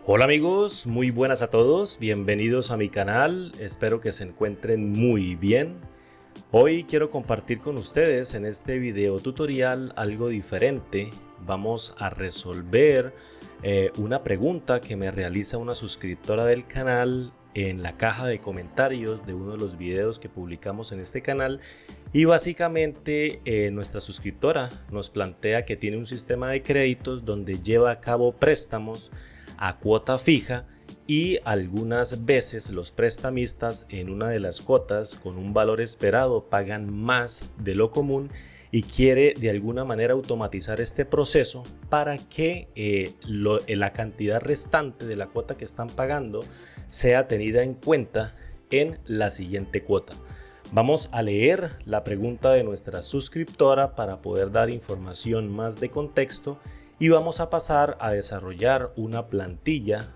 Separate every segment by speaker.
Speaker 1: Hola amigos, muy buenas a todos, bienvenidos a mi canal, espero que se encuentren muy bien. Hoy quiero compartir con ustedes en este video tutorial algo diferente. Vamos a resolver una pregunta que me realiza una suscriptora del canal en la caja de comentarios de uno de los videos que publicamos en este canal. Y básicamente nuestra suscriptora nos plantea que tiene un sistema de créditos donde lleva a cabo préstamos a cuota fija y algunas veces los prestamistas en una de las cuotas con un valor esperado pagan más de lo común y quiere de alguna manera automatizar este proceso para que la cantidad restante de la cuota que están pagando sea tenida en cuenta en la siguiente cuota. Vamos a leer la pregunta de nuestra suscriptora para poder dar información más de contexto y vamos a pasar a desarrollar una plantilla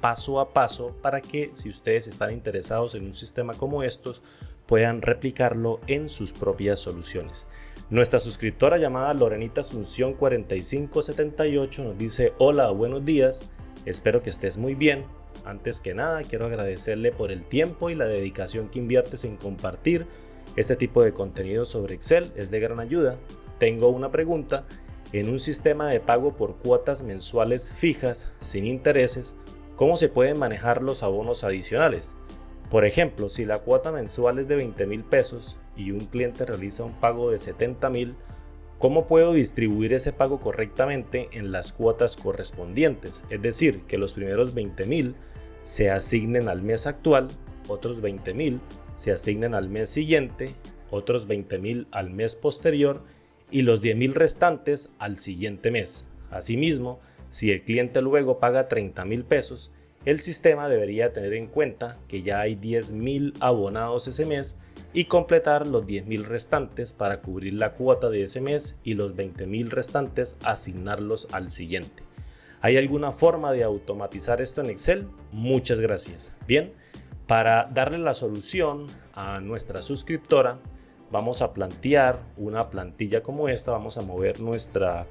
Speaker 1: paso a paso para que, si ustedes están interesados en un sistema como estos, puedan replicarlo en sus propias soluciones. Nuestra suscriptora llamada Lorenita Asunción 4578 nos dice: hola, buenos días, espero que estés muy bien. Antes que nada, quiero agradecerle por el tiempo y la dedicación que inviertes en compartir este tipo de contenido sobre Excel, es de gran ayuda. Tengo una pregunta. En un sistema de pago por cuotas mensuales fijas sin intereses, ¿cómo se pueden manejar los abonos adicionales? Por ejemplo, si la cuota mensual es de 20,000 pesos y un cliente realiza un pago de 70,000, ¿cómo puedo distribuir ese pago correctamente en las cuotas correspondientes? Es decir, que los primeros 20,000 se asignen al mes actual, otros 20,000 se asignen al mes siguiente, otros 20,000 al mes posterior y los 10,000 restantes al siguiente mes. Asimismo, si el cliente luego paga 30,000 pesos, el sistema debería tener en cuenta que ya hay 10,000 abonados ese mes y completar los 10,000 restantes para cubrir la cuota de ese mes y los 20,000 restantes asignarlos al siguiente. ¿Hay alguna forma de automatizar esto en Excel? Muchas gracias. Bien, para darle la solución a nuestra suscriptora, vamos a plantear una plantilla como esta. Vamos a mover nuestra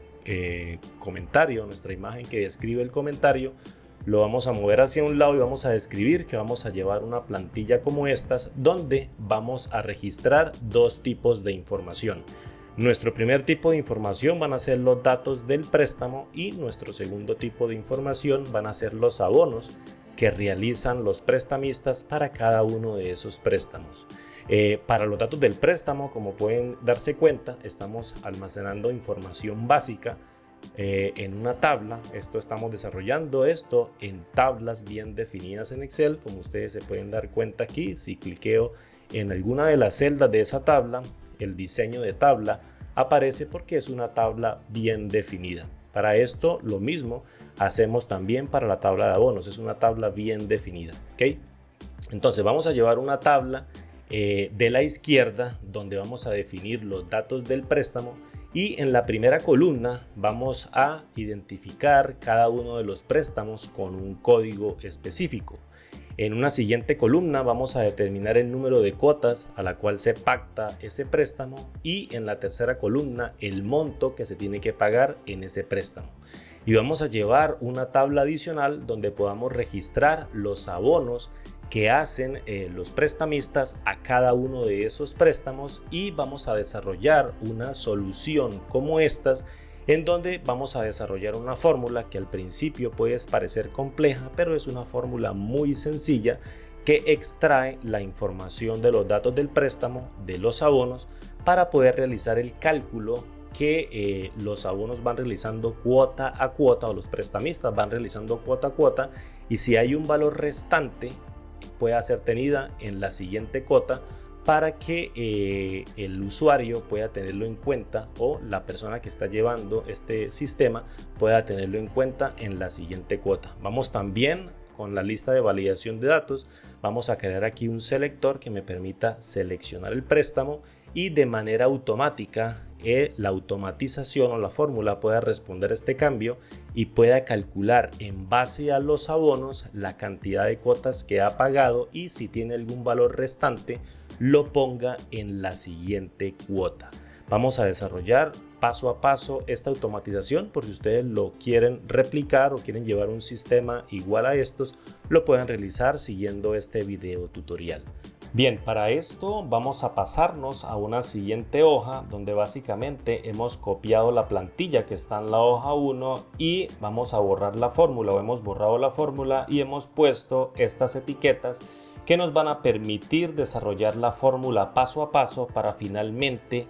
Speaker 1: comentario, nuestra imagen que describe el comentario, lo vamos a mover hacia un lado y vamos a describir que vamos a llevar una plantilla como estas donde vamos a registrar dos tipos de información. Nuestro primer tipo de información van a ser los datos del préstamo y nuestro segundo tipo de información van a ser los abonos que realizan los prestamistas para cada uno de esos préstamos. Para los datos del préstamo, como pueden darse cuenta, estamos almacenando información básica en una tabla. Estamos desarrollando esto en tablas bien definidas en Excel. Como ustedes se pueden dar cuenta aquí, si cliqueo en alguna de las celdas de esa tabla, el diseño de tabla aparece porque es una tabla bien definida. Para esto lo mismo hacemos también para la tabla de abonos, es una tabla bien definida, ¿ok? Entonces vamos a llevar una tabla de la izquierda donde vamos a definir los datos del préstamo y en la primera columna vamos a identificar cada uno de los préstamos con un código específico. En una siguiente columna vamos a determinar el número de cuotas a la cual se pacta ese préstamo y en la tercera columna el monto que se tiene que pagar en ese préstamo. Y vamos a llevar una tabla adicional donde podamos registrar los abonos que hacen los prestamistas a cada uno de esos préstamos y vamos a desarrollar una solución como estas en donde vamos a desarrollar una fórmula que al principio puede parecer compleja, pero es una fórmula muy sencilla que extrae la información de los datos del préstamo, de los abonos, para poder realizar el cálculo que los abonos van realizando cuota a cuota o los prestamistas van realizando cuota a cuota, y si hay un valor restante pueda ser tenida en la siguiente cuota para que el usuario pueda tenerlo en cuenta o la persona que está llevando este sistema pueda tenerlo en cuenta en la siguiente cuota. Vamos también con la lista de validación de datos, vamos a crear aquí un selector que me permita seleccionar el préstamo y de manera automática la automatización o la fórmula pueda responder a este cambio y pueda calcular en base a los abonos la cantidad de cuotas que ha pagado y si tiene algún valor restante lo ponga en la siguiente cuota. Vamos a desarrollar paso a paso esta automatización. Por si ustedes lo quieren replicar o quieren llevar un sistema igual a estos, lo pueden realizar siguiendo este video tutorial. Bien, para esto vamos a pasarnos a una siguiente hoja donde básicamente hemos copiado la plantilla que está en la hoja 1 y vamos a borrar la fórmula, o hemos borrado la fórmula y hemos puesto estas etiquetas que nos van a permitir desarrollar la fórmula paso a paso para finalmente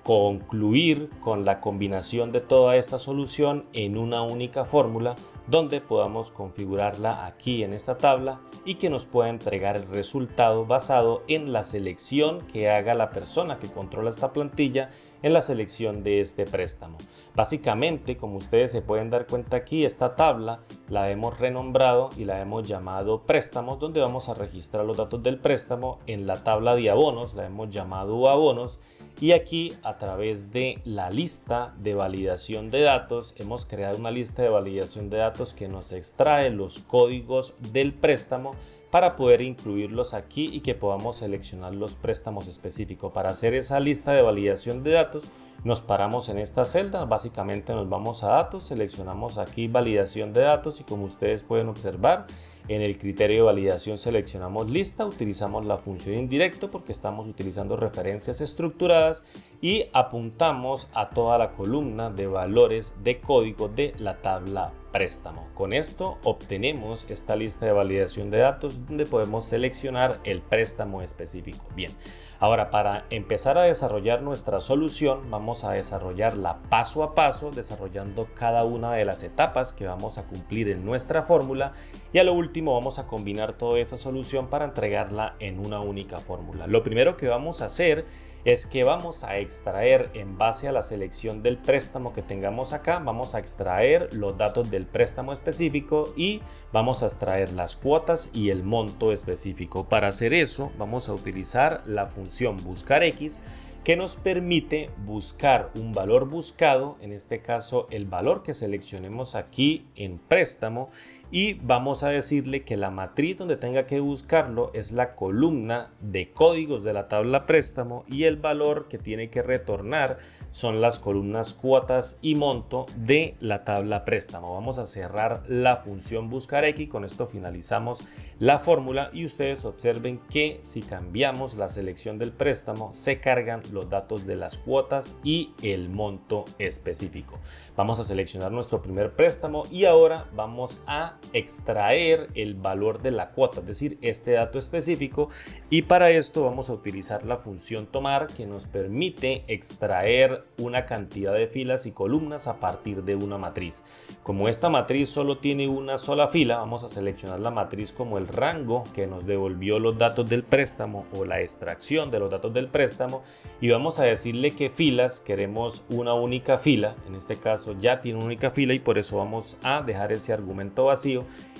Speaker 1: concluir con la combinación de toda esta solución en una única fórmula donde podamos configurarla aquí en esta tabla y que nos pueda entregar el resultado basado en la selección que haga la persona que controla esta plantilla en la selección de este préstamo. Básicamente, como ustedes se pueden dar cuenta aquí, esta tabla la hemos renombrado y la hemos llamado préstamos, donde vamos a registrar los datos del préstamo. En la tabla de abonos la hemos llamado abonos, y aquí a través de la lista de validación de datos hemos creado una lista de validación de datos que nos extrae los códigos del préstamo para poder incluirlos aquí y que podamos seleccionar los préstamos específicos. Para hacer esa lista de validación de datos nos paramos en esta celda, básicamente nos vamos a datos, seleccionamos aquí validación de datos y como ustedes pueden observar, en el criterio de validación seleccionamos lista, utilizamos la función indirecto porque estamos utilizando referencias estructuradas y apuntamos a toda la columna de valores de código de la tabla préstamo. Con esto obtenemos esta lista de validación de datos donde podemos seleccionar el préstamo específico. Bien, ahora para empezar a desarrollar nuestra solución vamos a desarrollarla paso a paso, desarrollando cada una de las etapas que vamos a cumplir en nuestra fórmula y a lo último vamos a combinar toda esa solución para entregarla en una única fórmula. Lo primero que vamos a hacer es que vamos a extraer, en base a la selección del préstamo que tengamos acá, vamos a extraer los datos del préstamo específico y vamos a extraer las cuotas y el monto específico. Para hacer eso vamos a utilizar la función buscarX, que nos permite buscar un valor buscado, en este caso el valor que seleccionemos aquí en préstamo, y vamos a decirle que la matriz donde tenga que buscarlo es la columna de códigos de la tabla préstamo y el valor que tiene que retornar son las columnas cuotas y monto de la tabla préstamo. Vamos a cerrar la función buscarX, con esto finalizamos la fórmula y ustedes observen que si cambiamos la selección del préstamo se cargan los datos de las cuotas y el monto específico. Vamos a seleccionar nuestro primer préstamo y ahora vamos a extraer el valor de la cuota, es decir, este dato específico, y para esto vamos a utilizar la función tomar, que nos permite extraer una cantidad de filas y columnas a partir de una matriz. Como esta matriz solo tiene una sola fila, vamos a seleccionar la matriz como el rango que nos devolvió los datos del préstamo o la extracción de los datos del préstamo, y vamos a decirle que filas queremos una única fila. En este caso ya tiene una única fila y por eso vamos a dejar ese argumento vacío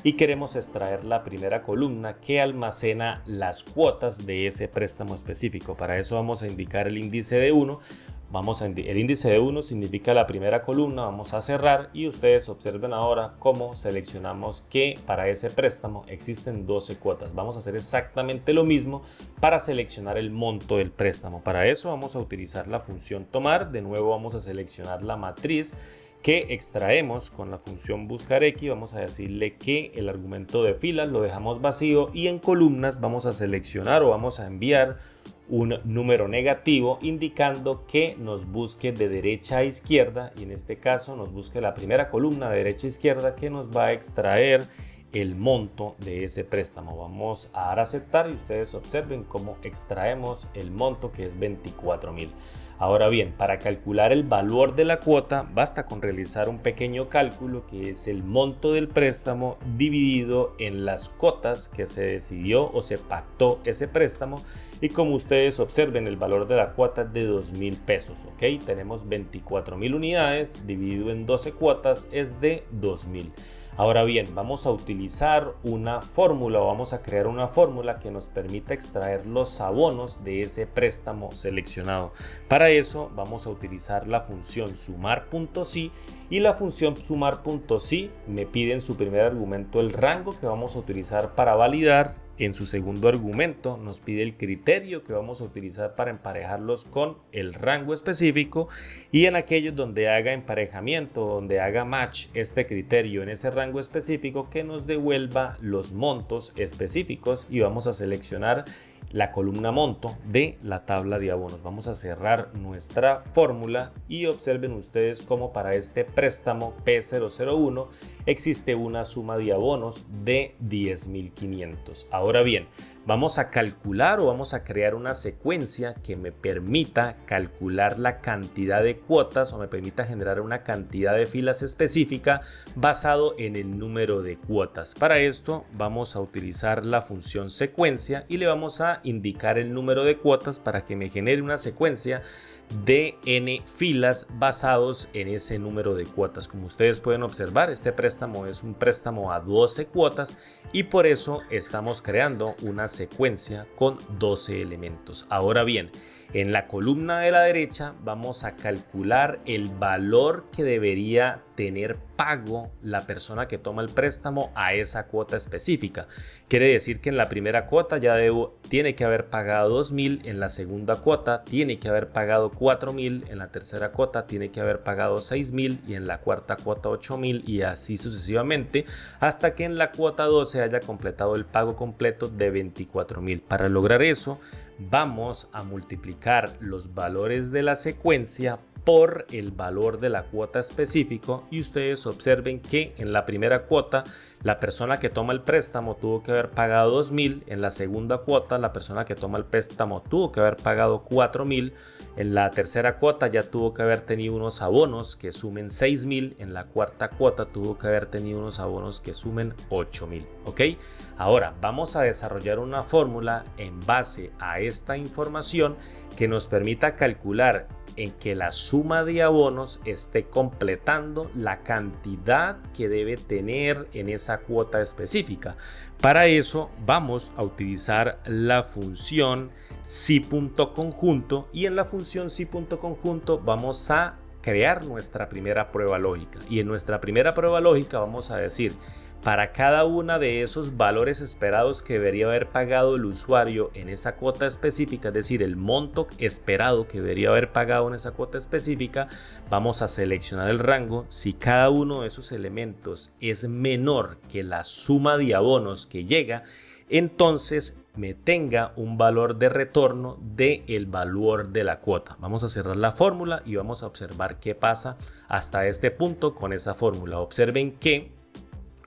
Speaker 1: y queremos extraer la primera columna que almacena las cuotas de ese préstamo específico. Para eso vamos a indicar el índice de 1. El índice de 1 significa la primera columna, vamos a cerrar y ustedes observen ahora cómo seleccionamos que para ese préstamo existen 12 cuotas. Vamos a hacer exactamente lo mismo para seleccionar el monto del préstamo. Para eso vamos a utilizar la función tomar. De nuevo vamos a seleccionar la matriz que extraemos con la función buscarX. Vamos a decirle que el argumento de filas lo dejamos vacío y en columnas vamos a seleccionar o vamos a enviar un número negativo indicando que nos busque de derecha a izquierda, y en este caso nos busque la primera columna de derecha a izquierda que nos va a extraer el monto de ese préstamo. Vamos a dar a aceptar y ustedes observen cómo extraemos el monto, que es 24.000. Ahora bien, para calcular el valor de la cuota basta con realizar un pequeño cálculo, que es el monto del préstamo dividido en las cuotas que se decidió o se pactó ese préstamo, y como ustedes observen el valor de la cuota es de 2.000 pesos. ¿Ok? Tenemos 24.000 unidades dividido en 12 cuotas es de 2.000. Ahora bien, vamos a utilizar una fórmula o vamos a crear una fórmula que nos permita extraer los abonos de ese préstamo seleccionado. Para eso vamos a utilizar la función sumar.si, Y la función sumar.si me pide en su primer argumento el rango que vamos a utilizar para validar. En su segundo argumento nos pide el criterio que vamos a utilizar para emparejarlos con el rango específico, y en aquellos donde haga emparejamiento, donde haga match este criterio en ese rango específico, que nos devuelva los montos específicos, y vamos a seleccionar la columna monto de la tabla de abonos. Vamos a cerrar nuestra fórmula y observen ustedes cómo para este préstamo P001 existe una suma de abonos de 10.500. Ahora bien, vamos a calcular o vamos a crear una secuencia que me permita calcular la cantidad de cuotas o me permita generar una cantidad de filas específica basado en el número de cuotas. Para esto vamos a utilizar la función secuencia y le vamos a indicar el número de cuotas para que me genere una secuencia de n filas basados en ese número de cuotas. Como ustedes pueden observar, este préstamo es un préstamo a 12 cuotas y por eso estamos creando una secuencia con 12 elementos. Ahora bien, en la columna de la derecha vamos a calcular el valor que debería tener pago la persona que toma el préstamo a esa cuota específica. Quiere decir que en la primera cuota ya tiene que haber pagado 2.000, en la segunda cuota tiene que haber pagado 4.000, en la tercera cuota tiene que haber pagado 6.000 y en la cuarta cuota 8.000 y así sucesivamente hasta que en la cuota 12 haya completado el pago completo de 24.000. Para lograr eso vamos a multiplicar los valores de la secuencia por el valor de la cuota específico y ustedes observen que en la primera cuota la persona que toma el préstamo tuvo que haber pagado 2.000, en la segunda cuota la persona que toma el préstamo tuvo que haber pagado 4.000, en la tercera cuota ya tuvo que haber tenido unos abonos que sumen 6.000, en la cuarta cuota tuvo que haber tenido unos abonos que sumen 8.000, ¿ok? Ahora vamos a desarrollar una fórmula en base a esta información que nos permita calcular en que la suma de abonos esté completando la cantidad que debe tener en esa cuota específica. Para eso vamos a utilizar la función si.conjunto y en la función si.conjunto vamos a crear nuestra primera prueba lógica, y en nuestra primera prueba lógica vamos a decir: para cada una de esos valores esperados que debería haber pagado el usuario en esa cuota específica, es decir, el monto esperado que debería haber pagado en esa cuota específica, vamos a seleccionar el rango. Si cada uno de esos elementos es menor que la suma de abonos que llega, entonces me tenga un valor de retorno del valor de la cuota. Vamos a cerrar la fórmula y vamos a observar qué pasa hasta este punto con esa fórmula. Observen que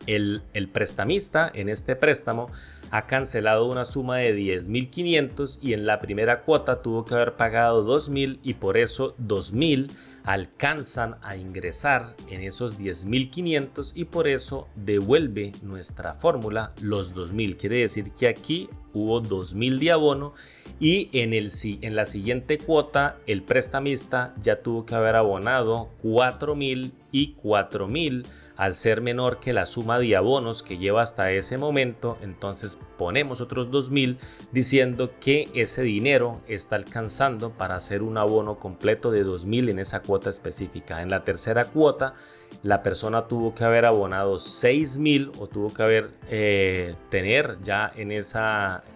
Speaker 1: el prestamista en este préstamo ha cancelado una suma de 10.500 y en la primera cuota tuvo que haber pagado 2.000 y por eso 2.000 alcanzan a ingresar en esos 10.500 y por eso devuelve nuestra fórmula los 2.000. Quiere decir que aquí hubo 2.000 de abono y en la siguiente cuota el prestamista ya tuvo que haber abonado 4.000 y 4.000 al ser menor que la suma de abonos que lleva hasta ese momento. Entonces ponemos otros 2.000 diciendo que ese dinero está alcanzando para hacer un abono completo de 2.000 en esa cuota específica. En la tercera cuota la persona tuvo que haber abonado 6.000 o tuvo que haber tener ya en ese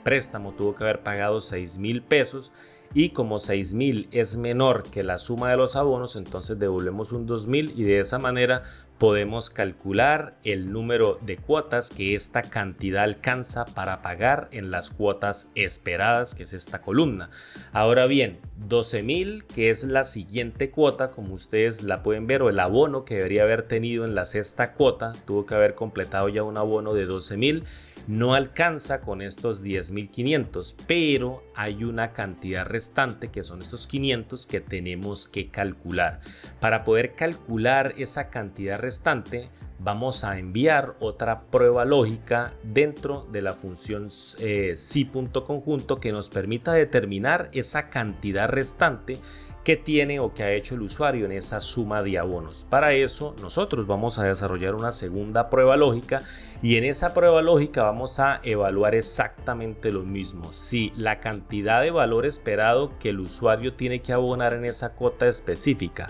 Speaker 1: préstamo tuvo que haber pagado 6.000 pesos. Y como 6.000 es menor que la suma de los abonos, entonces devolvemos un 2.000 y de esa manera podemos calcular el número de cuotas que esta cantidad alcanza para pagar en las cuotas esperadas, que es esta columna. Ahora bien, 12.000, que es la siguiente cuota, como ustedes la pueden ver, o el abono que debería haber tenido en la sexta cuota, tuvo que haber completado ya un abono de 12.000. No alcanza con estos 10.500, pero hay una cantidad restante que son estos 500 que tenemos que calcular. Para poder calcular esa cantidad restante, vamos a enviar otra prueba lógica dentro de la función si.conjunto que nos permita determinar esa cantidad restante que tiene o que ha hecho el usuario en esa suma de abonos. Para eso nosotros vamos a desarrollar una segunda prueba lógica y en esa prueba lógica vamos a evaluar exactamente lo mismo. Si la cantidad de valor esperado que el usuario tiene que abonar en esa cuota específica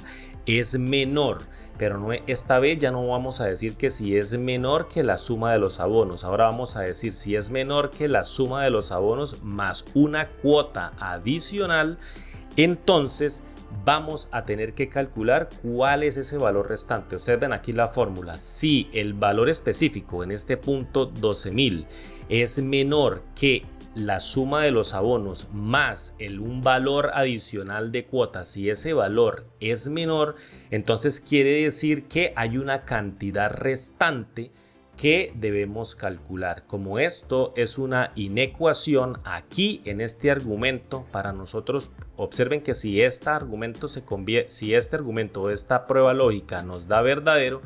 Speaker 1: es menor, pero no, esta vez ya no vamos a decir que si es menor que la suma de los abonos. Ahora vamos a decir si es menor que la suma de los abonos más una cuota adicional. Entonces vamos a tener que calcular cuál es ese valor restante. Observen aquí la fórmula. Si el valor específico, en este punto 12.000, es menor que la suma de los abonos más un valor adicional de cuotas, si ese valor es menor, entonces quiere decir que hay una cantidad restante que debemos calcular. Como esto es una inecuación, aquí en este argumento, para nosotros, observen que si este argumento o esta prueba lógica nos da verdadero,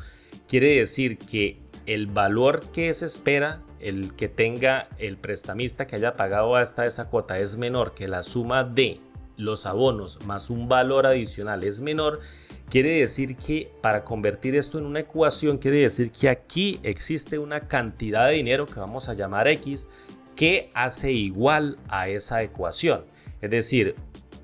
Speaker 1: quiere decir que el valor que se espera, el que tenga el prestamista que haya pagado hasta esa cuota, es menor que la suma de los abonos más un valor adicional es menor. Quiere decir que para convertir esto en una ecuación, quiere decir que aquí existe una cantidad de dinero que vamos a llamar X, que hace igual a esa ecuación. Es decir,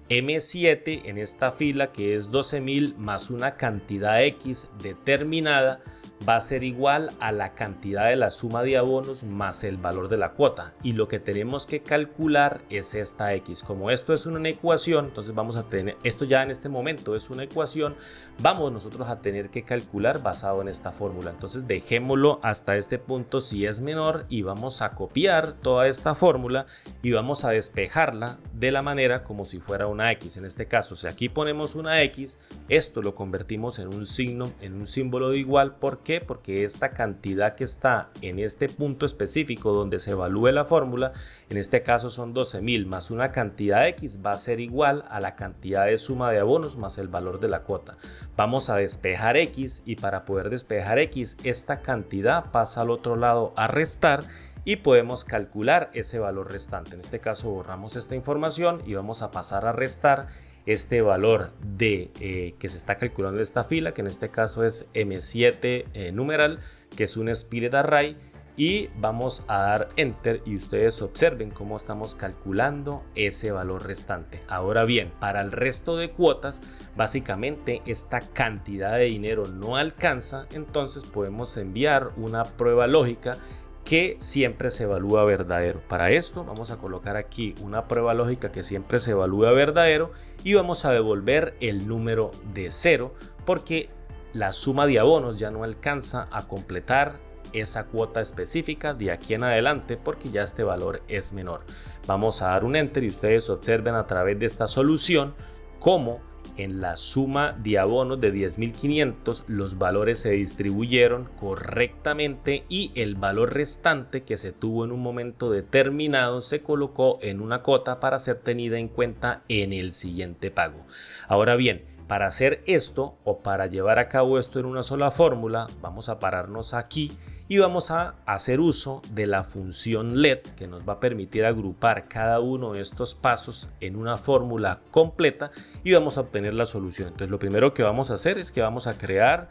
Speaker 1: M7 en esta fila, que es 12.000 más una cantidad X determinada, va a ser igual a la cantidad de la suma de abonos más el valor de la cuota, y lo que tenemos que calcular es esta X. Como esto es una ecuación, entonces vamos a tener, esto ya en este momento es una ecuación, vamos nosotros a tener que calcular basado en esta fórmula. Entonces dejémoslo hasta este punto si es menor, y vamos a copiar toda esta fórmula y vamos a despejarla de la manera como si fuera una X. En este caso, si aquí ponemos una X, esto lo convertimos en un signo, en un símbolo de igual. ¿Por qué? Porque esta cantidad que está en este punto específico donde se evalúe la fórmula, en este caso son 12.000 más una cantidad X, va a ser igual a la cantidad de suma de abonos más el valor de la cuota. Vamos a despejar X, y para poder despejar X, esta cantidad pasa al otro lado a restar, y podemos calcular ese valor restante. En este caso borramos esta información y vamos a pasar a restar este valor de que se está calculando en esta fila, que en este caso es M7 numeral, que es un split array, y vamos a dar enter y ustedes observen cómo estamos calculando ese valor restante. Ahora bien, para el resto de cuotas, básicamente esta cantidad de dinero no alcanza, entonces podemos enviar una prueba lógica que siempre se evalúa verdadero. Para esto vamos a colocar aquí una prueba lógica que siempre se evalúa verdadero, y vamos a devolver el número de 0 porque la suma de abonos ya no alcanza a completar esa cuota específica de aquí en adelante, porque ya este valor es menor. Vamos a dar un enter y ustedes observen a través de esta solución cómo en la suma de abonos de 10.500 los valores se distribuyeron correctamente, y el valor restante que se tuvo en un momento determinado se colocó en una cuota para ser tenida en cuenta en el siguiente pago. Ahora bien, para hacer esto, o para llevar a cabo esto en una sola fórmula, vamos a pararnos aquí y vamos a hacer uso de la función LED, que nos va a permitir agrupar cada uno de estos pasos en una fórmula completa, y vamos a obtener la solución. Entonces lo primero que vamos a hacer es que vamos a crear,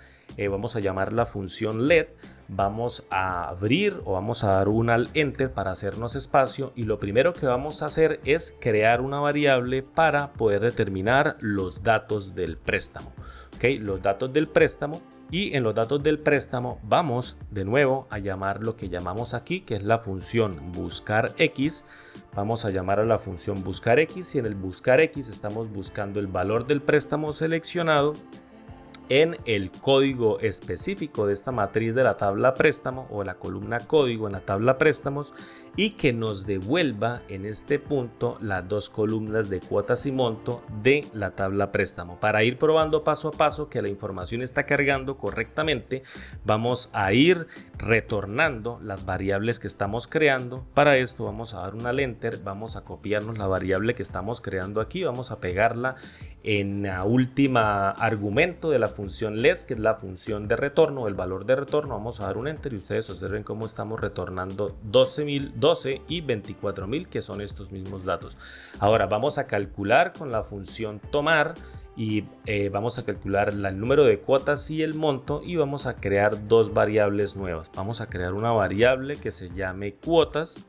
Speaker 1: vamos a llamar la función LED, vamos a abrir o vamos a dar un al enter para hacernos espacio, y lo primero que vamos a hacer es crear una variable para poder determinar los datos del préstamo. ¿Okay? Los datos del préstamo. Y en los datos del préstamo vamos de nuevo a llamar lo que llamamos aquí, que es la función buscar X. Vamos a llamar a la función buscar X, y en el buscar X estamos buscando el valor del préstamo seleccionado en el código específico de esta matriz de la tabla préstamo, o la columna código en la tabla préstamos, y que nos devuelva en este punto las dos columnas de cuotas y monto de la tabla préstamo. Para ir probando paso a paso que la información está cargando correctamente, vamos a ir retornando las variables que estamos creando. Para esto vamos a dar un al enter, vamos a copiarnos la variable que estamos creando aquí, vamos a pegarla en la última argumento de la función less, que es la función de retorno, el valor de retorno. Vamos a dar un enter y ustedes observen cómo estamos retornando 12 y 24.000, que son estos mismos datos. Ahora vamos a calcular con la función tomar, y vamos a calcular el número de cuotas y el monto, y vamos a crear dos variables nuevas. Vamos a crear una variable que se llame cuotas,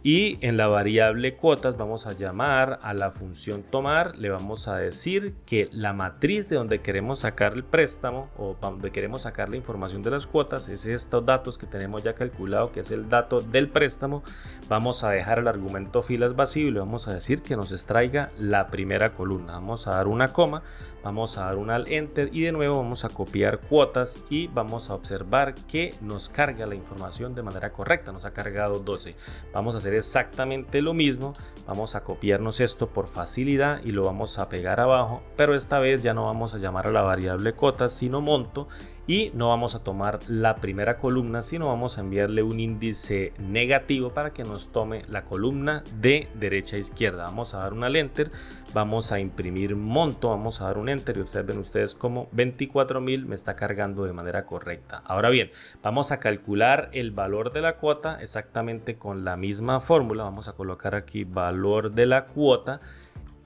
Speaker 1: Y en la variable cuotas vamos a llamar a la función tomar, le vamos a decir que la matriz de donde queremos sacar el préstamo o donde queremos sacar la información de las cuotas es estos datos que tenemos ya calculado, que es el dato del préstamo. Vamos a dejar el argumento filas vacío y le vamos a decir que nos extraiga la primera columna. Vamos a dar una coma, vamos a dar un alt enter y de nuevo vamos a copiar cuotas y vamos a observar que nos carga la información de manera correcta, nos ha cargado 12. Vamos a hacer exactamente lo mismo, vamos a copiarnos esto por facilidad y lo vamos a pegar abajo, pero esta vez ya no vamos a llamar a la variable cuotas sino monto, y no vamos a tomar la primera columna, sino vamos a enviarle un índice negativo para que nos tome la columna de derecha a izquierda. Vamos a dar un enter, vamos a imprimir monto, vamos a dar un enter y observen ustedes como 24.000 me está cargando de manera correcta. Ahora bien, vamos a calcular el valor de la cuota exactamente con la misma fórmula. Vamos a colocar aquí valor de la cuota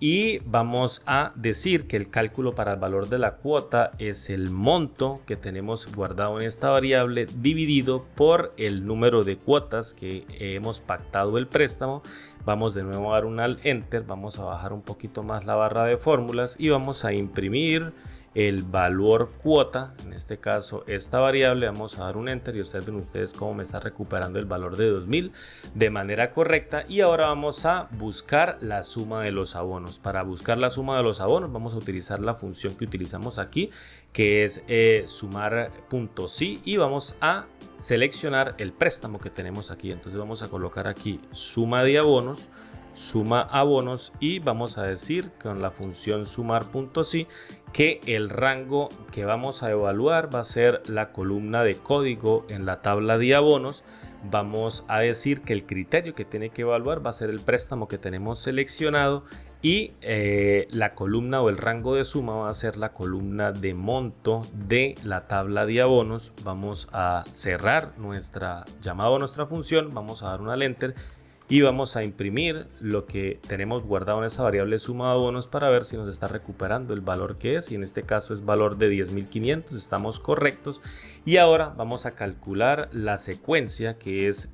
Speaker 1: y vamos a decir que el cálculo para el valor de la cuota es el monto que tenemos guardado en esta variable dividido por el número de cuotas que hemos pactado el préstamo. Vamos de nuevo a dar un alt enter, vamos a bajar un poquito más la barra de fórmulas y vamos a imprimir el valor cuota, en este caso esta variable. Vamos a dar un enter y observen ustedes cómo me está recuperando el valor de 2000 de manera correcta. Y ahora vamos a buscar la suma de los abonos. Para buscar la suma de los abonos vamos a utilizar la función que utilizamos aquí, que es sumar.si, y vamos a seleccionar el préstamo que tenemos aquí. Entonces vamos a colocar aquí suma de abonos, suma abonos, y vamos a decir con la función sumar.si que el rango que vamos a evaluar va a ser la columna de código en la tabla de abonos. Vamos a decir que el criterio que tiene que evaluar va a ser el préstamo que tenemos seleccionado, y la columna o el rango de suma va a ser la columna de monto de la tabla de abonos. Vamos a cerrar nuestra llamado a nuestra función, vamos a dar un alt enter y vamos a imprimir lo que tenemos guardado en esa variable suma de abonos para ver si nos está recuperando el valor que es, y en este caso es valor de 10.500, estamos correctos. Y ahora vamos a calcular la secuencia, que es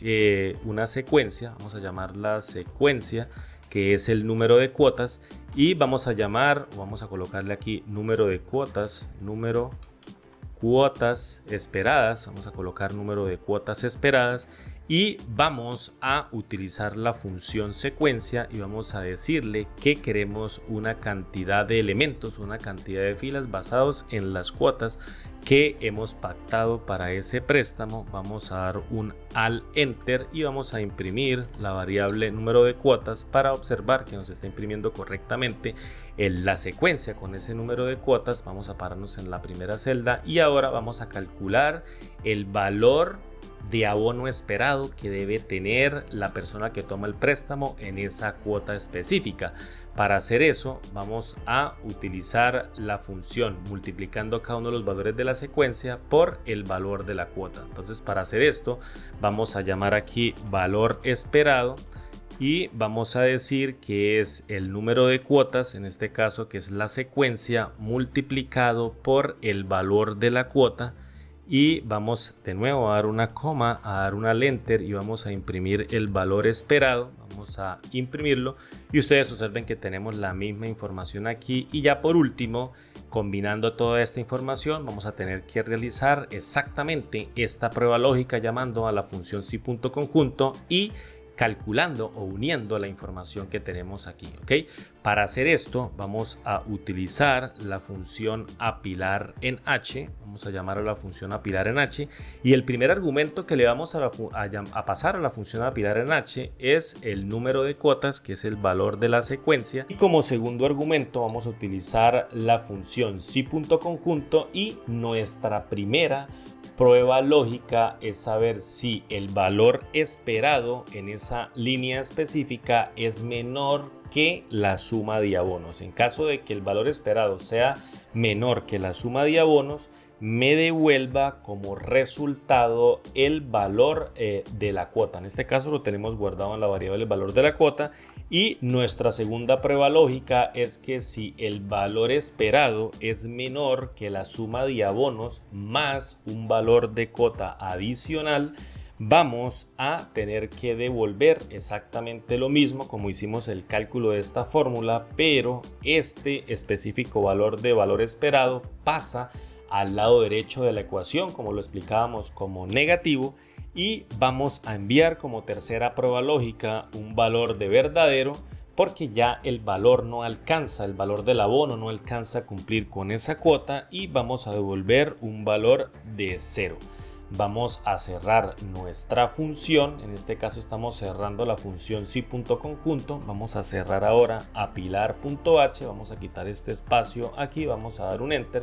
Speaker 1: una secuencia, vamos a llamarla secuencia, que es el número de cuotas, y vamos a llamar, o vamos a colocarle aquí número de cuotas, número cuotas esperadas, vamos a colocar número de cuotas esperadas, y vamos a utilizar la función secuencia y vamos a decirle que queremos una cantidad de elementos, una cantidad de filas basados en las cuotas que hemos pactado para ese préstamo. Vamos a dar un alt enter y vamos a imprimir la variable número de cuotas para observar que nos está imprimiendo correctamente la secuencia con ese número de cuotas. Vamos a pararnos en la primera celda y ahora vamos a calcular el valor de abono esperado que debe tener la persona que toma el préstamo en esa cuota específica. Para hacer eso vamos a utilizar la función multiplicando cada uno de los valores de la secuencia por el valor de la cuota. Entonces, para hacer esto vamos a llamar aquí valor esperado y vamos a decir que es el número de cuotas, en este caso que es la secuencia, multiplicado por el valor de la cuota. Y vamos de nuevo a dar una coma, a dar una alt enter y vamos a imprimir el valor esperado. Vamos a imprimirlo y ustedes observen que tenemos la misma información aquí. Y ya por último, combinando toda esta información, vamos a tener que realizar exactamente esta prueba lógica llamando a la función si.conjunto y calculando o uniendo la información que tenemos aquí, ¿ok? Para hacer esto vamos a utilizar la función apilar en H, vamos a llamar a la función apilar en H, y el primer argumento que le vamos a pasar a la función apilar en H es el número de cuotas, que es el valor de la secuencia, y como segundo argumento vamos a utilizar la función si.conjunto, y nuestra primera prueba lógica es saber si el valor esperado en esa línea específica es menor que la suma de abonos. En caso de que el valor esperado sea menor que la suma de abonos, me devuelva como resultado el valor de la cuota. En este caso lo tenemos guardado en la variable el valor de la cuota. Y nuestra segunda prueba lógica es que si el valor esperado es menor que la suma de abonos más un valor de cuota adicional, vamos a tener que devolver exactamente lo mismo como hicimos el cálculo de esta fórmula, pero este específico valor de valor esperado pasa al lado derecho de la ecuación, como lo explicábamos, como negativo, y vamos a enviar como tercera prueba lógica un valor de verdadero, porque ya el valor no alcanza, el valor del abono no alcanza a cumplir con esa cuota, y vamos a devolver un valor de 0. Vamos a cerrar nuestra función, en este caso estamos cerrando la función si.conjunto, vamos a cerrar ahora apilar.h, vamos a quitar este espacio aquí, vamos a dar un enter,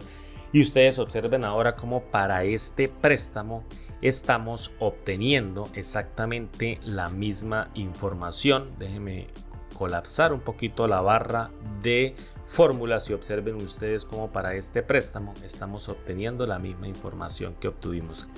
Speaker 1: y ustedes observen ahora cómo para este préstamo estamos obteniendo exactamente la misma información. Déjenme colapsar un poquito la barra de fórmulas y observen ustedes cómo para este préstamo estamos obteniendo la misma información que obtuvimos.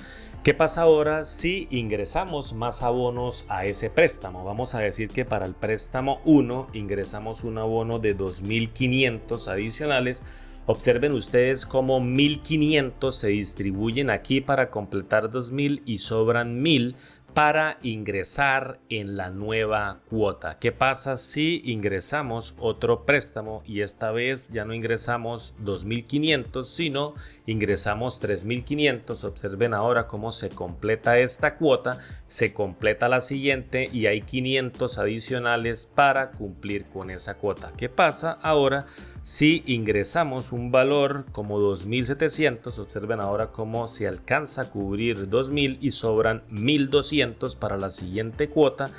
Speaker 1: ¿Qué pasa ahora si ingresamos más abonos a ese préstamo? Vamos a decir que para el préstamo 1 ingresamos un abono de 2.500 adicionales. Observen ustedes cómo 1.500 se distribuyen aquí para completar 2.000 y sobran 1.000 para ingresar en la nueva cuota. ¿Qué pasa si ingresamos otro préstamo y esta vez ya no ingresamos 2.500 sino ingresamos 3.500? Observen ahora cómo se completa esta cuota, se completa la siguiente y hay 500 adicionales para cumplir con esa cuota. ¿Qué pasa ahora si ingresamos un valor como 2.700? Observen ahora cómo se alcanza a cubrir 2.000 y sobran 1.200 para la siguiente cuota.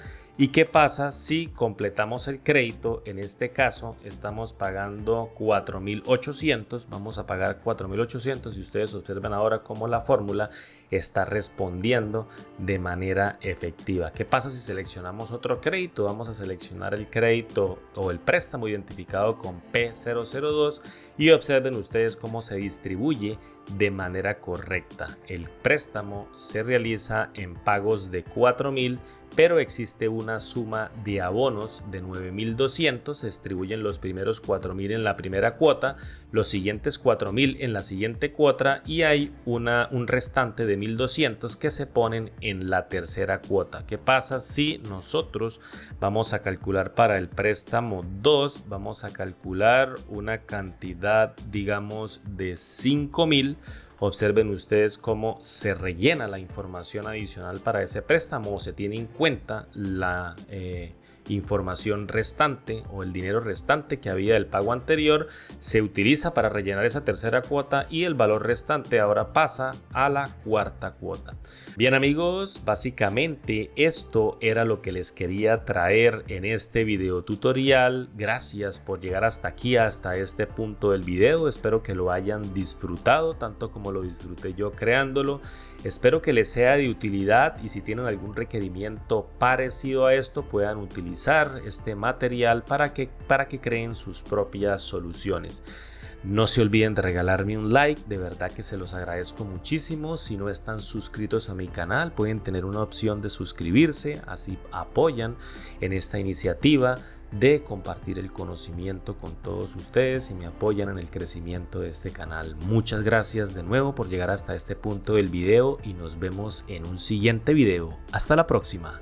Speaker 1: ¿Y qué pasa si completamos el crédito? En este caso estamos pagando 4.800, vamos a pagar 4.800 y ustedes observen ahora cómo la fórmula está respondiendo de manera efectiva. ¿Qué pasa si seleccionamos otro crédito? Vamos a seleccionar el crédito o el préstamo identificado con P002 y observen ustedes cómo se distribuye de manera correcta. El préstamo se realiza en pagos de 4.000, pero existe una suma de abonos de 9.200, se distribuyen los primeros 4.000 en la primera cuota, los siguientes 4.000 en la siguiente cuota y hay un restante de 1.200 que se ponen en la tercera cuota. ¿Qué pasa si nosotros vamos a calcular para el préstamo 2? Vamos a calcular una cantidad, digamos, de 5.000. Observen ustedes cómo se rellena la información adicional para ese préstamo o se tiene en cuenta la información restante o el dinero restante que había del pago anterior, se utiliza para rellenar esa tercera cuota y el valor restante ahora pasa a la cuarta cuota. Bien amigos, básicamente esto era lo que les quería traer en este video tutorial. Gracias por llegar hasta aquí, hasta este punto del video. Espero que lo hayan disfrutado tanto como lo disfruté yo creándolo. Espero que les sea de utilidad y si tienen algún requerimiento parecido a esto puedan utilizar este material para que creen sus propias soluciones. No se olviden de regalarme un like, de verdad que se los agradezco muchísimo. Si no están suscritos a mi canal pueden tener una opción de suscribirse, así apoyan en esta iniciativa de compartir el conocimiento con todos ustedes y me apoyan en el crecimiento de este canal. Muchas gracias de nuevo por llegar hasta este punto del video y nos vemos en un siguiente video. Hasta la próxima.